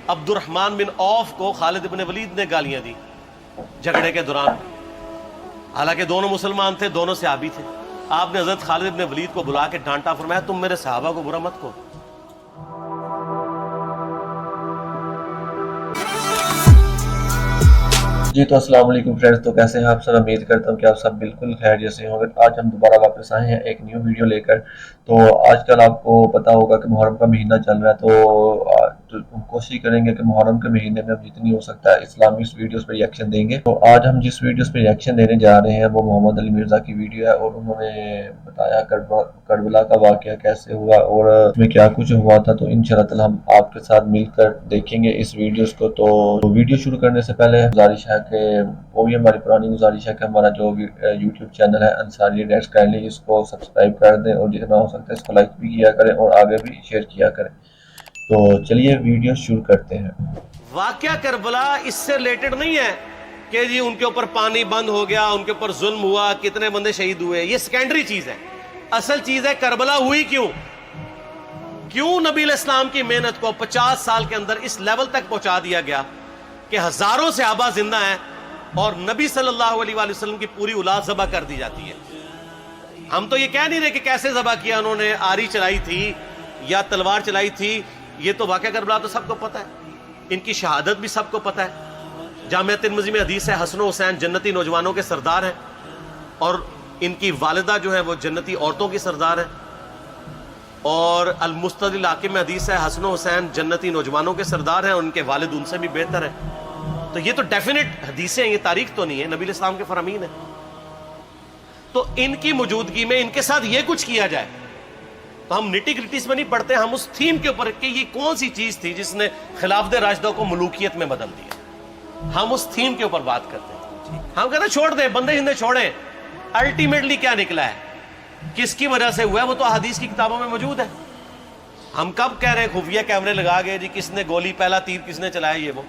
عبد الرحمن بن عوف کو خالد بن ولید نے گالیاں دی جھگڑے کے دوران، حالانکہ دونوں مسلمان تھے، دونوں صحابی تھے. آپ نے حضرت خالد بن ولید کو بلا کے ڈانٹا، فرمایا تم میرے صحابہ کو برا مت کہو. جی تو السلام علیکم فرینڈز، تو کیسے ہیں آپ سب؟ امید کرتا ہوں کہ آپ سب بالکل خیریت سے ہوں گے. آج ہم دوبارہ واپس آئے ہیں ایک نیو ویڈیو لے کر. تو آج کل آپ کو پتا ہوگا کہ محرم کا مہینہ چل رہا ہے، تو ہم کوشش کریں گے کہ محرم کے مہینے میں ہم جتنی ہو سکتا ہے اسلامی ویڈیوز پہ ریئیکشن دیں گے. تو آج ہم جس ویڈیوز پہ ریئیکشن دینے جا رہے ہیں وہ محمد علی مرزا کی ویڈیو ہے، اور انہوں نے بتایا کربلا کا واقعہ کیسے ہوا اور اس میں کیا کچھ ہوا تھا. تو انشاءاللہ تعالی ہم آپ کے ساتھ مل کر دیکھیں گے اس ویڈیوز کو. تو ویڈیو شروع کرنے سے پہلے گزارش ہے کہ وہ بھی ہماری پرانی گزارش ہے کہ ہمارا جو یوٹیوب چینل ہے انصاری ڈیٹس کائنڈلی اس کو سبسکرائب کر دیں، اور جتنا ہو سکتا ہے اس کو لائک بھی کیا کریں اور آگے بھی شیئر کیا کریں. تو چلیے ویڈیو شروع کرتے ہیں. واقعہ کربلا اس سے ریلیٹڈ نہیں ہے کہ جی ان کے اوپر پانی بند ہو گیا، ان کے اوپر ظلم ہوا، کتنے بندے شہید ہوئے. یہ سیکنڈری چیز ہے. اصل چیز ہے کربلا ہوئی کیوں نبی علیہ السلام کی محنت کو 50 سال کے اندر اس لیول تک پہنچا دیا گیا کہ ہزاروں صحابہ زندہ ہیں اور نبی صلی اللہ علیہ وآلہ وسلم کی پوری اولاد ذبح کر دی جاتی ہے. ہم تو یہ کہہ نہیں رہے کہ کیسے ذبح کیا انہوں نے، آری چلائی تھی یا تلوار چلائی تھی. یہ تو واقعہ کربلا تو سب کو پتہ ہے، ان کی شہادت بھی سب کو پتہ ہے. جامعہ ترمذی میں حدیث ہے حسن و حسین جنتی نوجوانوں کے سردار ہیں، اور ان کی والدہ جو ہے وہ جنتی عورتوں کی سردار ہیں. اور المستدل حاکم میں حدیث ہے حسن و حسین جنتی نوجوانوں کے سردار ہیں، اور ان کے والد ان سے بھی بہتر ہیں. تو یہ تو ڈیفینٹ حدیثیں ہیں، یہ تاریخ تو نہیں ہے، نبی علیہ السلام کے فرامین ہیں. تو ان کی موجودگی میں ان کے ساتھ یہ کچھ کیا جائے تو ہم نٹی گریٹیز میں نہیں پڑھتے، ہم اس تھیم کے اوپر کہ یہ کون سی چیز تھی جس نے خلافت راشدہ کو ملوکیت میں بدل دیا، ہم اس تھیم کے اوپر بات کرتے ہیں. ہم کہتے ہیں چھوڑ دیں، بندے ہندے چھوڑیں. الٹیمیٹلی کیا نکلا ہے، کس کی وجہ سے ہوا ہے، وہ تو حدیث کی کتابوں میں موجود ہے. ہم کب کہہ رہے ہیں خفیہ کیمرے لگا گئے جی کس نے گولی پہلا تیر کس نے چلایا، یہ وہ.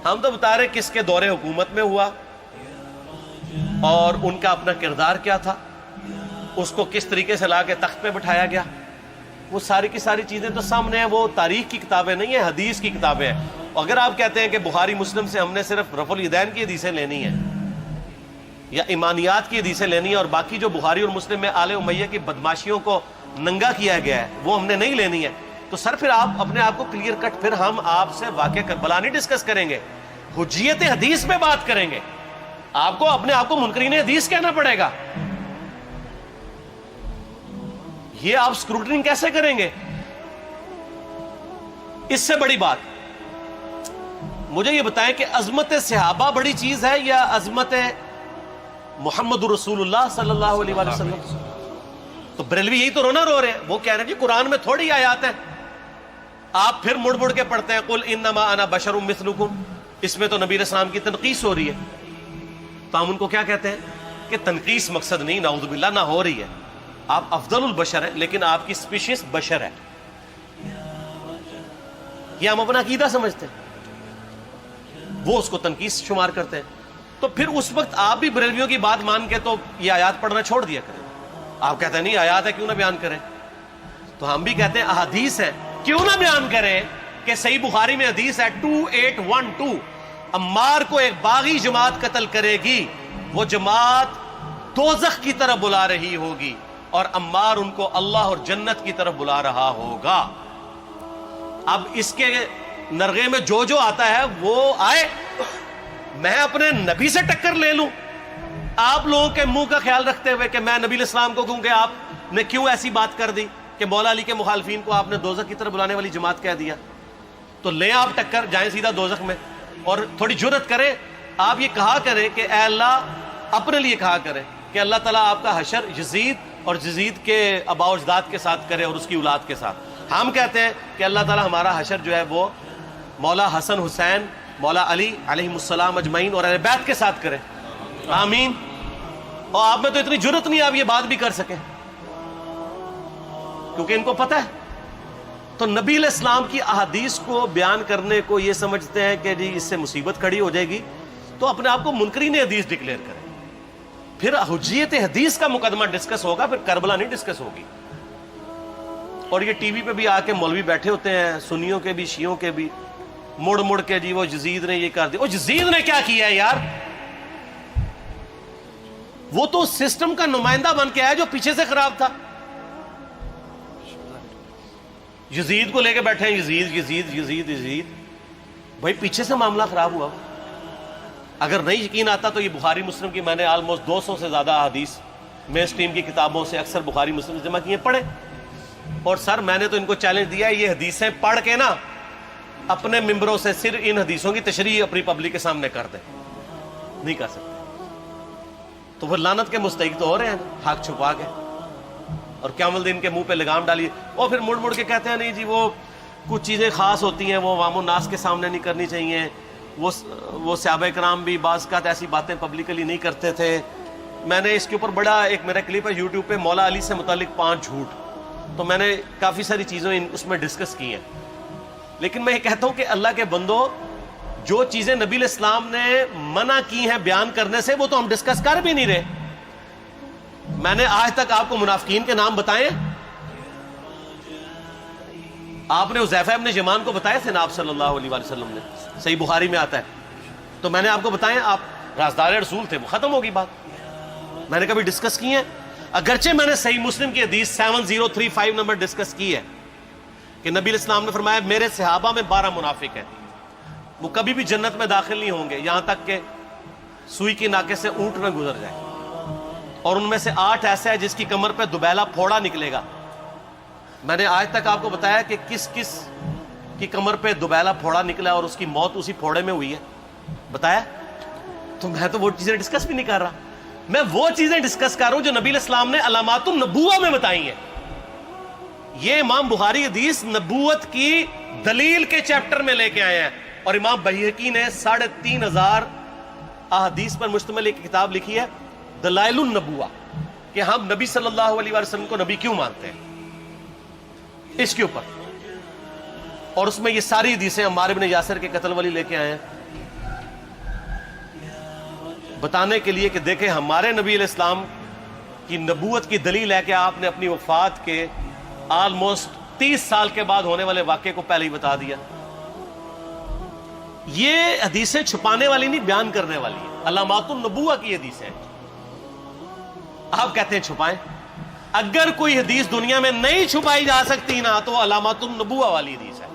ہم تو بتا رہے کس کے دور حکومت میں ہوا اور ان کا اپنا کردار کیا تھا، اس کو کس طریقے سے لا کے تخت پہ بٹھایا گیا. وہ ساری کی ساری چیزیں تو سامنے ہیں. وہ تاریخ کی کتابیں نہیں ہیں، حدیث کی کتابیں ہیں. اگر آپ کہتے ہیں کہ بخاری مسلم سے ہم نے صرف رفع الیدین کی حدیثیں لینی ہیں یا ایمانیات کی حدیثیں لینی ہیں اور باقی جو بخاری اور مسلم میں آل امیہ کی بدماشیوں کو ننگا کیا گیا ہے وہ ہم نے نہیں لینی ہے، تو سر پھر آپ اپنے آپ کو کلیئر کٹ، پھر ہم آپ سے واقعہ کربلا نہیں ڈسکس کریں گے، حجیت حدیث پہ بات کریں گے. آپ کو اپنے آپ کو منکرین حدیث کہنا پڑے گا. یہ آپ اسکروٹنگ کیسے کریں گے؟ اس سے بڑی بات مجھے یہ بتائیں کہ عظمت صحابہ بڑی چیز ہے یا عظمت محمد رسول اللہ صلی اللہ علیہ وآلہ وسلم؟ تو بریلوی یہی تو رونا رو رہے ہیں. وہ کہہ رہے ہیں جی قرآن میں تھوڑی آیات ہیں، آپ پھر مڑ مڑ کے پڑھتے ہیں قل انما انا بشر مثلکم، اس میں تو نبی علیہ السلام کی تنقیص ہو رہی ہے. تو ہم ان کو کیا کہتے ہیں کہ تنقیص مقصد نہیں، نعوذ باللہ، نہ ہو رہی ہے. آپ افضل البشر ہیں لیکن آپ کی سپیشیز بشر ہے. یہ ہم اپنا عقیدہ سمجھتے ہیں، وہ اس کو تنقیص شمار کرتے ہیں. تو پھر اس وقت آپ بھی بریلویوں کی بات مان کے تو یہ آیات پڑھنا چھوڑ دیا کریں. آپ کہتے ہیں نہیں آیات ہے کیوں نہ بیان کریں، تو ہم بھی کہتے ہیں احادیث ہے کیوں نہ بیان کریں. کہ صحیح بخاری میں حدیث ہے 2812 عمار کو ایک باغی جماعت قتل کرے گی، وہ جماعت دوزخ کی طرف بلا رہی ہوگی اور عمار ان کو اللہ اور جنت کی طرف بلا رہا ہوگا. اب اس کے نرغے میں جو جو آتا ہے وہ آئے، میں اپنے نبی سے ٹکر لے لوں آپ لوگوں کے منہ کا خیال رکھتے ہوئے کہ میں نبی علیہ السلام کو کہوں کہ آپ نے کیوں ایسی بات کر دی کہ مولا علی کے مخالفین کو آپ نے دوزخ کی طرف بلانے والی جماعت کہہ دیا. تو لیں آپ ٹکر، جائیں سیدھا دوزخ میں. اور تھوڑی جرت کریں، آپ یہ کہا کریں کہ اے اللہ، اپنے لیے کہا کریں کہ اللہ تعالیٰ آپ کا حشر یزید اور یزید کے آباء و اجداد کے ساتھ کرے اور اس کی اولاد کے ساتھ. ہم کہتے ہیں کہ اللہ تعالیٰ ہمارا حشر جو ہے وہ مولا حسن حسین، مولا علی علیہ السلام اجمعین اور اہل بیت کے ساتھ کرے. آمین. اور آپ میں تو اتنی جرت نہیں آپ یہ بات بھی کر سکیں، کیونکہ ان کو پتہ ہے. تو نبی علیہ السلام کی احادیث کو بیان کرنے کو یہ سمجھتے ہیں کہ جی اس سے مصیبت کھڑی ہو جائے گی، تو اپنے آپ کو منکرین حدیث ڈکلیئر کریں. پھر حجیت حدیث کا مقدمہ ڈسکس ہوگا، پھر کربلا نہیں ڈسکس ہوگی. اور یہ ٹی وی پہ بھی آ کے مولوی بیٹھے ہوتے ہیں، سنیوں کے بھی شیعوں کے بھی، مڑ مڑ کے جی وہ یزید نے یہ کر دیا. وہ یزید نے کیا کیا ہے یار؟ وہ تو سسٹم کا نمائندہ بن کے آیا جو پیچھے سے خراب تھا. یزید کو لے کے بیٹھے ہیں, یزید یزید یزید یزید. بھائی پیچھے سے معاملہ خراب ہوا. اگر نہیں یقین آتا تو یہ بخاری مسلم کی میں نے آلموسٹ 200 سے زیادہ احادیث مین اسٹریم کی کتابوں سے اکثر بخاری مسلم جمع کیے, پڑھے. اور سر میں نے تو ان کو چیلنج دیا ہے, یہ حدیثیں پڑھ کے نا اپنے ممبروں سے صرف ان حدیثوں کی تشریح اپنی پبلک کے سامنے کر دیں. نہیں کر سکتے تو پھر لعنت کے مستحق تو ہو رہے ہیں حق چھپا کے, اور قیام الدین کے منہ پہ لگام ڈالیے. اور پھر مڑ مڑ کے کہتے ہیں نہیں جی وہ کچھ چیزیں خاص ہوتی ہیں وہ عوام الناس کے سامنے نہیں کرنی چاہیے. وہ صحابہ کرام بھی بعض اوقات ایسی باتیں پبلکلی نہیں کرتے تھے. میں نے اس کے اوپر بڑا ایک میرا کلپ ہے یوٹیوب پہ, مولا علی سے متعلق 5 جھوٹ. تو میں نے کافی ساری چیزیں اس میں ڈسکس کی ہیں. لیکن میں یہ کہتا ہوں کہ اللہ کے بندو, جو چیزیں نبی علیہ السلام نے منع کی ہیں بیان کرنے سے وہ تو ہم ڈسکس کر بھی نہیں رہے. میں نے آج تک آپ کو منافقین کے نام بتائے؟ آپ نے حذیفہ ابن یمان کو بتایا تھے نا آپ صلی اللہ علیہ وسلم نے, صحیح بخاری میں آتا ہے. تو میں نے آپ کو بتایا, آپ رازدار رسول تھے, وہ ختم ہوگی بات. میں نے کبھی ڈسکس کی ہے؟ اگرچہ میں نے صحیح مسلم کی حدیث 7035 نمبر ڈسکس کی ہے کہ نبی علیہ السلام نے فرمایا میرے صحابہ میں 12 منافق ہیں, وہ کبھی بھی جنت میں داخل نہیں ہوں گے یہاں تک کہ سوئی کی ناکے سے اونٹ نہ گزر جائے. اور ان میں سے 8 ایسا ہے جس کی کمر پہ دوبیلا پھوڑا نکلے گا. میں نے آج تک آپ کو بتایا کہ کس کس کی کمر پہ دوبیلا پھوڑا نکلا اور اس کی موت اسی پھوڑے میں ہوئی ہے؟ بتایا؟ تو میں تو وہ چیزیں ڈسکس بھی نہیں کر رہا, میں وہ چیزیں ڈسکس کر رہا ہوں جو نبی علیہ السلام نے علامات النبوہ میں بتائی ہیں. یہ امام بخاری حدیث نبوت کی دلیل کے چیپٹر میں لے کے آئے ہیں, اور امام بہقی نے 3500 احادیث پر مشتمل ایک کتاب لکھی ہے دلائل النبوہ, کہ ہم نبی صلی اللہ علیہ وسلم کو نبی کیوں مانتے ہیں, اس کے اوپر. اور اس میں یہ ساری حدیثیں عمار ابن یاسر کے قتل والی لے کے آئے ہیں بتانے کے لیے کہ دیکھیں ہمارے نبی علیہ السلام کی نبوت کی دلیل ہے کہ آپ نے اپنی وفات کے آلموسٹ 30 سال کے بعد ہونے والے واقعے کو پہلے ہی بتا دیا. یہ حدیثیں چھپانے والی نہیں, بیان کرنے والی ہیں. علامات النبوہ کی حدیثیں ہیں. آپ کہتے ہیں چھپائیں. اگر کوئی حدیث دنیا میں نہیں چھپائی جا سکتی نا تو علامات النبوہ والی حدیث ہے,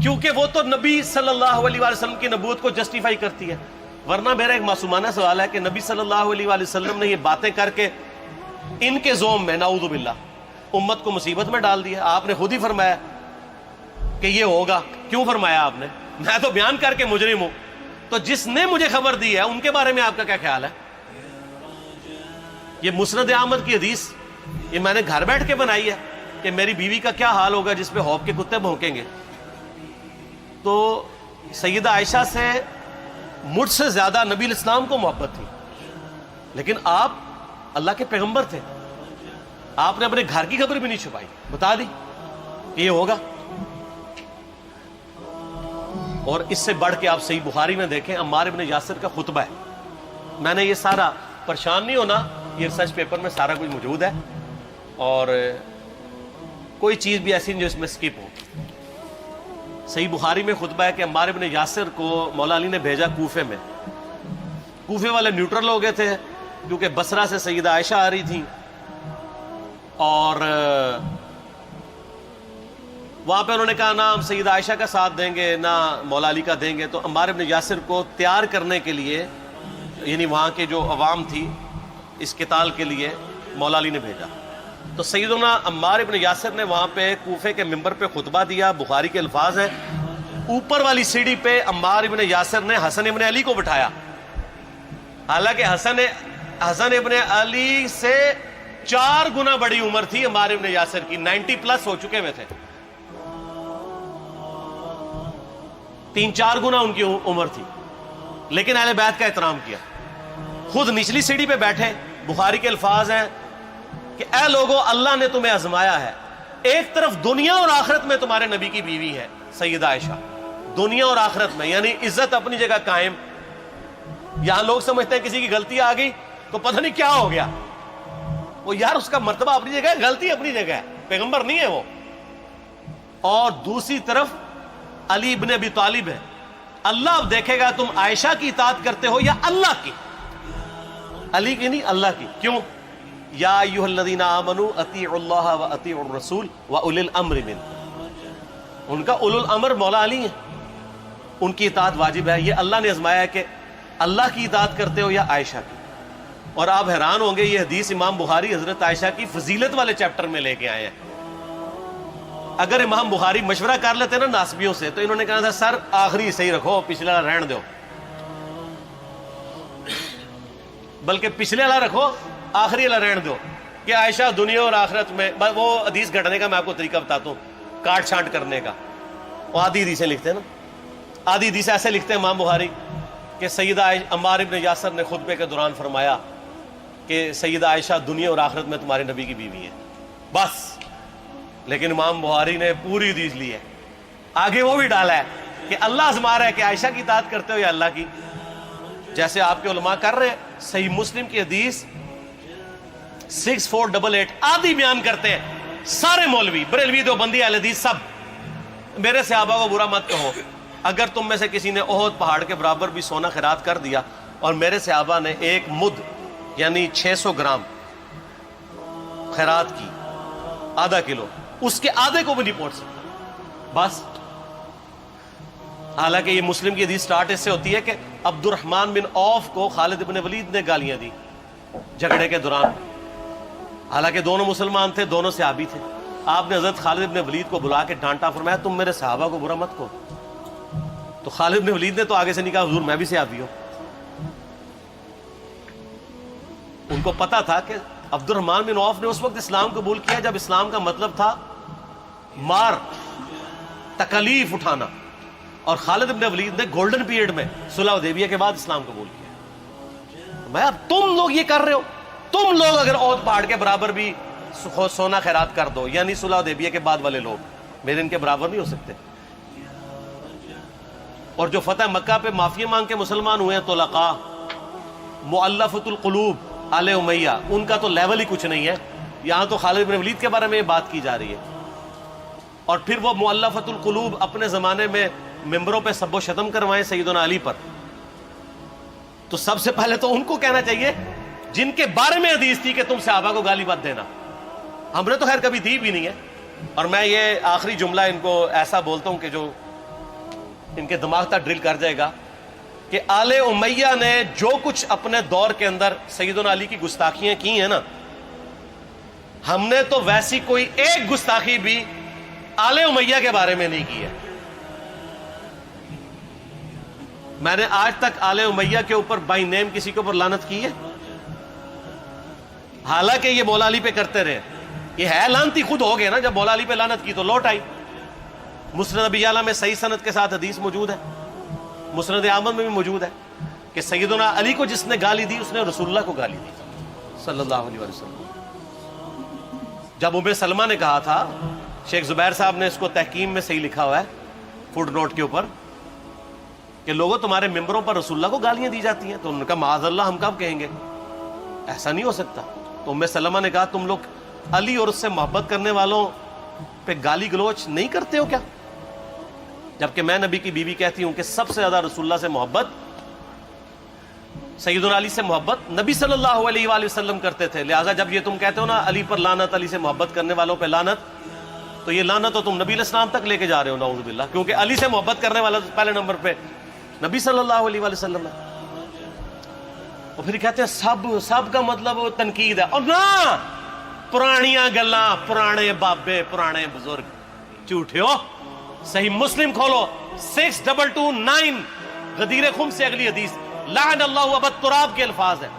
کیونکہ وہ تو نبی صلی اللہ علیہ وسلم کی نبوت کو جسٹیفائی کرتی ہے. ورنہ میرا ایک معصومانہ سوال ہے کہ نبی صلی اللہ علیہ وسلم نے یہ باتیں کر کے ان کے زوم میں نعوذ باللہ امت کو مصیبت میں ڈال دیا. آپ نے خود ہی فرمایا کہ یہ ہوگا. کیوں فرمایا آپ نے؟ میں تو بیان کر کے مجرم ہوں. تو جس نے مجھے خبر دی ہے ان کے بارے میں آپ کا کیا خیال ہے؟ یہ مسند احمد کی حدیث یہ میں نے گھر بیٹھ کے بنائی ہے کہ میری بیوی کا کیا حال ہوگا جس پہ ہوپ کے کتے بھونکیں گے. تو سیدہ عائشہ سے مجھ سے زیادہ نبی علیہ السلام کو محبت تھی, لیکن آپ اللہ کے پیغمبر تھے, آپ نے اپنے گھر کی خبر بھی نہیں چھپائی, بتا دی کہ یہ ہوگا. اور اس سے بڑھ کے آپ صحیح بخاری میں دیکھیں عمار ابن یاسر کا خطبہ ہے. میں نے یہ سارا, پریشان نہیں ہونا, یہ ریسرچ پیپر میں سارا کچھ موجود ہے, اور کوئی چیز بھی ایسی نہیں جو اس میں سکپ ہو. صحیح بخاری میں خطبہ ہے کہ عمار ابن یاسر کو مولا علی نے بھیجا کوفے میں. کوفے والے نیوٹرل ہو گئے تھے کیونکہ بصرہ سے سیدہ عائشہ آ رہی تھیں, اور وہاں پہ انہوں نے کہا نہ ہم سیدہ عائشہ کا ساتھ دیں گے نہ مولا علی کا دیں گے. تو عمار ابن یاسر کو تیار کرنے کے لیے, یعنی وہاں کے جو عوام تھی اس قتال کے لیے, مولا علی نے بھیجا. تو سیدنا عمار ابن یاسر نے وہاں پہ کوفے کے ممبر پہ خطبہ دیا. بخاری کے الفاظ ہیں, اوپر والی سیڑھی پہ عمار ابن یاسر نے حسن ابن علی کو بٹھایا, حالانکہ حسن ابن علی سے 4 گنا بڑی عمر تھی عمار ابن یاسر کی, 90 پلس ہو چکے ہوئے تھے, 3-4 گنا ان کی عمر تھی. لیکن اہل بیت کا احترام کیا, خود نچلی سیڑھی پہ بیٹھے. بخاری کے الفاظ ہیں کہ اے لوگو اللہ نے تمہیں آزمایا ہے, ایک طرف دنیا اور آخرت میں تمہارے نبی کی بیوی ہے سیدہ عائشہ, دنیا اور آخرت میں, یعنی عزت اپنی جگہ قائم. یہاں لوگ سمجھتے ہیں کسی کی غلطی آ گئی تو پتہ نہیں کیا ہو گیا. وہ یار اس کا مرتبہ اپنی جگہ ہے, غلطی اپنی جگہ ہے, پیغمبر نہیں ہے وہ. اور دوسری طرف علی ابن ابی طالب ہے. اللہ اب دیکھے گا تم عائشہ کی اطاعت کرتے ہو یا اللہ کی. علی کی نہیں، اللہ کی. کیوں؟ یا ایھا الذین آمنوا اطیعوا اللہ واطیعوا الرسول واولی الامر منکم. ان کا اولو الامر مولا علی ہیں، ان کی اطاعت واجب ہے. یہ اللہ نے آزمایا ہے کہ اللہ کی اطاعت کرتے ہو یا عائشہ کی. اور آپ حیران ہوں گے، یہ حدیث امام بخاری حضرت عائشہ کی فضیلت والے چیپٹر میں لے کے آئے ہیں. اگر امام بخاری مشورہ کر لیتے نا ناسبیوں سے تو انہوں نے کہا تھا سر آخری صحیح رکھو، پچھلا رہن دو، بلکہ پچھلے والا رکھو آخری والا رہن دو، کہ عائشہ دنیا اور آخرت میں. وہ حدیث گھٹنے کا میں آپ کو طریقہ بتاتا ہوں، کاٹ چھانٹ کرنے کا. وہ آدھی حدیثیں لکھتے ہیں نا، آدھی حدیث ایسے لکھتے ہیں امام بخاری کہ سیدہ عمار ابن یاسر نے خطبے کے دوران فرمایا کہ سیدہ عائشہ دنیا اور آخرت میں تمہارے نبی کی بیوی ہے، بس. لیکن امام بخاری نے پوری حدیث لی ہے، آگے وہ بھی ڈالا ہے کہ اللہ آزما رہا ہے کہ عائشہ کی اطاعت کرتے ہو یا اللہ کی، جیسے آپ کے علماء کر رہے ہیں. صحیح مسلم کی حدیث 6488 آدھی بیان کرتے ہیں سارے مولوی، بریلوی، دیوبندی، اہل حدیث سب. میرے صحابہ کو برا مت کہو، اگر تم میں سے کسی نے احد پہاڑ کے برابر بھی سونا خیرات کر دیا اور میرے صحابہ نے ایک مد یعنی 600 گرام خیرات کی، آدھا کلو، اس کے آدھے کو بھی نہیں پہنچ سکتا بس. حالانکہ یہ مسلم کی حدیث سٹارٹ اس سے ہوتی ہے کہ عبد الرحمن بن عوف کو خالد بن ولید نے گالیاں دی جھگڑے کے دوران. حالانکہ دونوں مسلمان تھے، دونوں صحابی تھے. آپ نے حضرت خالد بن ولید کو بلا کے ڈانٹا، فرمایا تم میرے صحابہ کو برا مت کہو. تو خالد بن ولید نے تو آگے سے نہیں کہا حضور میں بھی صحابی ہوں. ان کو پتا تھا کہ عبد الرحمن بن عوف نے اس وقت اسلام قبول کیا جب اسلام کا مطلب تھا مار، تکلیف اٹھانا، اور خالد بن ولید نے گولڈن پیریڈ میں صلح حدیبیہ کے بعد اسلام قبول کیا. میں اب تم لوگ یہ کر رہے ہو، تم لوگ اگر احد پہاڑ کے برابر بھی سونا خیرات کر دو، یعنی صلح حدیبیہ کے بعد والے لوگ میرے ان کے برابر نہیں ہو سکتے. اور جو فتح مکہ پہ معافی مانگ کے مسلمان ہوئے ہیں طلقاء، مؤلفۃ القلوب آل امیہ، ان کا تو لیول ہی کچھ نہیں ہے. یہاں تو خالد بن ولید کے بارے میں یہ بات کی جا رہی ہے. اور پھر وہ مؤلفۃ القلوب اپنے زمانے میں ممبروں پہ سب و شتم کروائیں سیدنا علی پر. تو سب سے پہلے تو ان کو کہنا چاہیے جن کے بارے میں حدیث تھی کہ تم صحابہ کو گالی مت دینا. ہم نے تو خیر کبھی دی بھی نہیں ہے. اور میں یہ آخری جملہ ان کو ایسا بولتا ہوں کہ جو ان کے دماغ تک ڈرل کر جائے گا کہ آل امیہ نے جو کچھ اپنے دور کے اندر سیدنا علی کی گستاخیاں کی ہیں نا، ہم نے تو ویسی کوئی ایک گستاخی بھی آل امیہ کے بارے میں نہیں کی ہے. میں نے آج تک آل امیہ کے اوپر بائی نیم کسی کے اوپر لعنت کی ہے؟ حالانکہ یہ مولا علی پہ کرتے رہے. یہ ہے لعنتی خود ہو گئے نا، جب مولا علی پہ لعنت کی تو لوٹ آئی. مسند ابی یعلا میں صحیح سند کے ساتھ حدیث موجود ہے، مسند احمد میں بھی موجود ہے کہ سیدنا علی کو جس نے گالی دی اس نے رسول اللہ کو گالی دی صلی اللہ علیہ وسلم. جب ام سلمہ نے کہا تھا، شیخ زبیر صاحب نے اس کو تحکیم میں صحیح لکھا ہوا ہے فوٹ نوٹ کے اوپر، کہ لوگوں تمہارے ممبروں پر رسول اللہ کو گالیاں دی جاتی ہیں، تو انہوں نے کہا معاذ اللہ، ہم کب کہیں گے، ایسا نہیں ہو سکتا. تو ام سلمہ نے کہا تم لوگ علی اور اس سے محبت کرنے والوں پہ گالی گلوچ نہیں کرتے ہو کیا؟ جبکہ میں نبی کی بیوی کہتی ہوں کہ سب سے زیادہ رسول اللہ سے محبت، سیدنا علی سے محبت نبی صلی اللہ علیہ وآلہ وسلم کرتے تھے. لہٰذا جب یہ تم کہتے ہو نا علی پر لعنت، علی سے محبت کرنے والوں پہ لعنت، تو یہ لعنت تو تم نبی علیہ السلام تک لے کے جا رہے ہو نعوذ باللہ، کیونکہ علی سے محبت کرنے والا پہلے نمبر پہ نبی صلی اللہ علیہ وآلہ وسلم ہے. اور پھر کہتے ہیں سب کا مطلب تنقید ہے. اور نہ، پرانیاں گلاں، پرانے بابے، پرانے بزرگ جھوٹے ہو. صحیح مسلم کھولو 6229 غدیر خم سے اگلی حدیث، لعن اللہ ابا التراب کے الفاظ ہیں،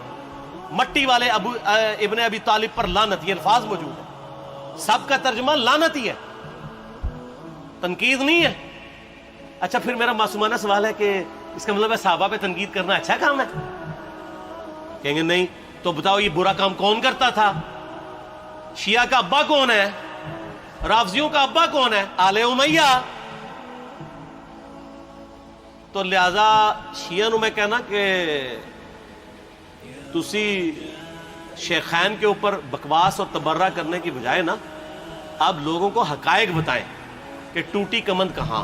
مٹی والے ابن ابی طالب پر لعنت، یہ الفاظ موجود ہے. سب کا ترجمہ لعنت ہی ہے، تنقید نہیں ہے. اچھا پھر میرا معصومانہ سوال ہے کہ اس کا مطلب ہے صحابہ پہ تنقید کرنا اچھا کام ہے؟ کہیں گے نہیں. تو بتاؤ یہ برا کام کون کرتا تھا؟ شیعہ کا ابا کون ہے؟ رافضیوں کا ابا کون ہے؟ آل امیہ. تو لہذا شیعہ نو میں کہنا کہ تسی شیخین کے اوپر بکواس اور تبرہ کرنے کی بجائے نا اب لوگوں کو حقائق بتائیں کہ ٹوٹی کمند کہاں.